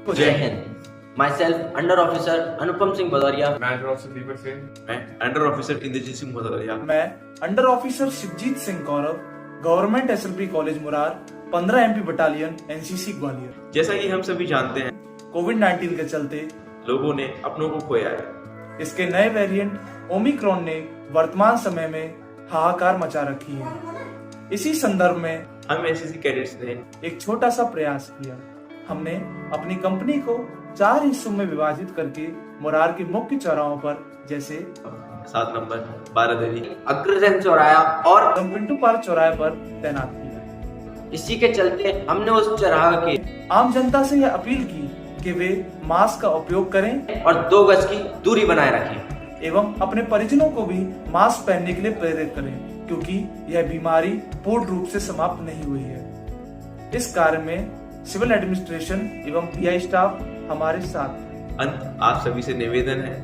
जय हिंद। Myself under officer Anupam Singh Bhadauria. मैं अंडर ऑफिसर दीपक सिंह। मैं अंडर ऑफिसर इंद्रजीत सिंह भदौरिया। मैं under officer Shivjeet Singh Gaurav, government SLP college Murar, 15 MP battalion, NCC Gwalior. जैसा कि हम सभी जानते हैं, कोविड-19 के चलते लोगों ने अपनों को खोया है। इसके नए वेरिएंट ओमिक्रॉन ने वर्तमान समय में हाहाकार मचा रखी है। इसी संदर्भ में हम एनसीसी कैडेट्स ने एक छोटा सा प्रयास किया। हमने अपनी कंपनी को 4 हिस्सों में विभाजित करके मुरार के मुख्य चौराहों पर, जैसे 7 नंबर, बारादरी, अग्रसेन चौराया और पिंटू पार्क चौराहे पर तैनात किया। इसी के चलते हमने उस चौराहे के आम जनता से यह अपील की कि वे मास्क का उपयोग करें और 2 गज की दूरी बनाए रखें एवं अपने परिजनों को भी मास्क पहनने के लिए प्रेरित करें, क्योंकि यह बीमारी पूर्ण रूप से समाप्त नहीं हुई है। इस कार्य में सिविल एडमिनिस्ट्रेशन एवं पीआई स्टाफ हमारे साथ। अंत आप सभी से निवेदन है,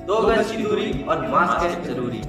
2 गज की दूरी और मास्क है जरूरी।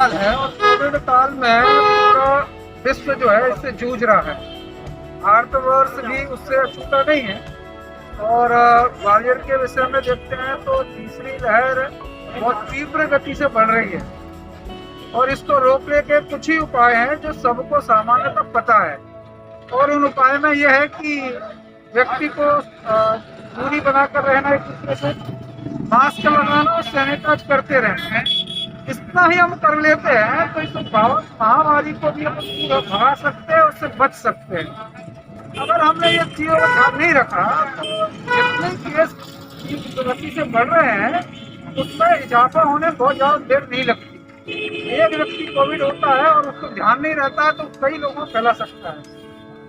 है और कोविड काल में पूरा विश्व जो है इससे जूझ रहा है। भारतवर्ष भी उससे अछूता नहीं है। और ग्वालियर के विषय में देखते हैं तो तीसरी लहर बहुत तीव्र गति से बढ़ रही है और इसको रोकने के कुछ ही उपाय हैं जो सबको सामान्यतः पता है। और उन उपाय में यह है कि व्यक्ति को दूरी बनाकर रहना, एक दूसरे से मास्क लगाना और सैनिटाइज करते रहना। इतना ही हम कर लेते हैं तो इस महामारी को भी हम पूरा भगा सकते हैं, उससे बच सकते हैं। अगर हमने ये चीजों का ध्यान नहीं रखा तो जितने केस गति से बढ़ रहे हैं उसमें इजाफा होने बहुत ज़्यादा देर नहीं लगती। एक व्यक्ति कोविड होता है और उसको ध्यान नहीं रहता है तो कई लोगों को फैला सकता है।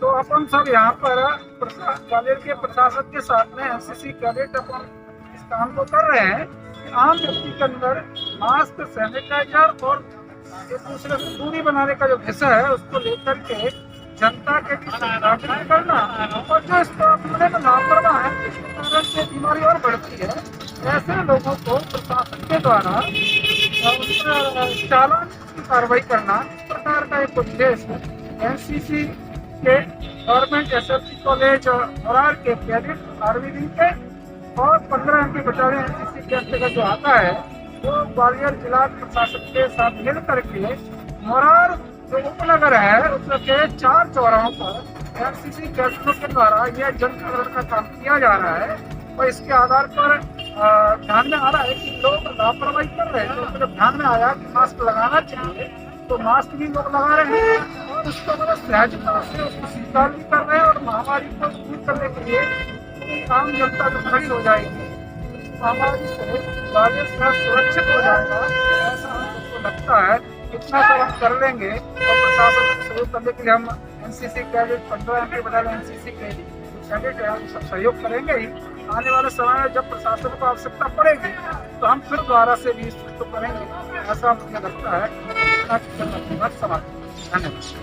तो अपन सब यहाँ पर ग्वालियर के प्रशासन के साथ में एनसीसी कैडेट अपन इस काम को कर रहे हैं कि आम व्यक्ति के अंदर मास्क, सैनिटाइजर और एक दूसरे से दूरी बनाने का जो विषय है उसको लेकर के जनता के बीच जागरूक करना, और जो इसको अपने में लापरवाह है जिसके कारण से बीमारी और बढ़ती है, ऐसे लोगों को प्रशासन के द्वारा चालान की कार्रवाई करना, इस प्रकार का एक उद्देश्य एनसीसी के गवर्नमेंट एसएफसी कॉलेज और के कैडेट आर्मी विंग के और 15 एमपी बटालियन एनसीसी के अंतर्गत जो आता है वो ग्वालियर जिला प्रशासन के साथ मिल करके मोरार जो उपनगर है उसके 4 चौराहों पर एनसीसी कैडेटों के द्वारा यह जन जागरण का काम किया जा रहा है। और इसके आधार पर ध्यान में आ रहा है कि लोग लापरवाही कर रहे हैं, तो जब ध्यान में आया कि मास्क लगाना चाहिए तो मास्क भी लोग लगा रहे हैं और उसको बड़ा सहजता से उसको स्वीकार भी कर रहे हैं और महामारी को दूर करने के लिए पूरी आम जनता तो खड़ी हो जाएगी, महामारी से ग्वालियर शहर सुरक्षित हो जाएगा, ऐसा हम सबको लगता है। इतना सब हम कर लेंगे और प्रशासन को सहयोग करने के लिए हम NCC cadet 15 MP battalion NCC के कैडेट है हम सब सहयोग करेंगे ही। आने वाले समय में जब प्रशासन को आवश्यकता पड़ेगी तो हम फिर दोबारा से भी इस चीज को करेंगे, ऐसा मुझे लगता है। धन्यवाद।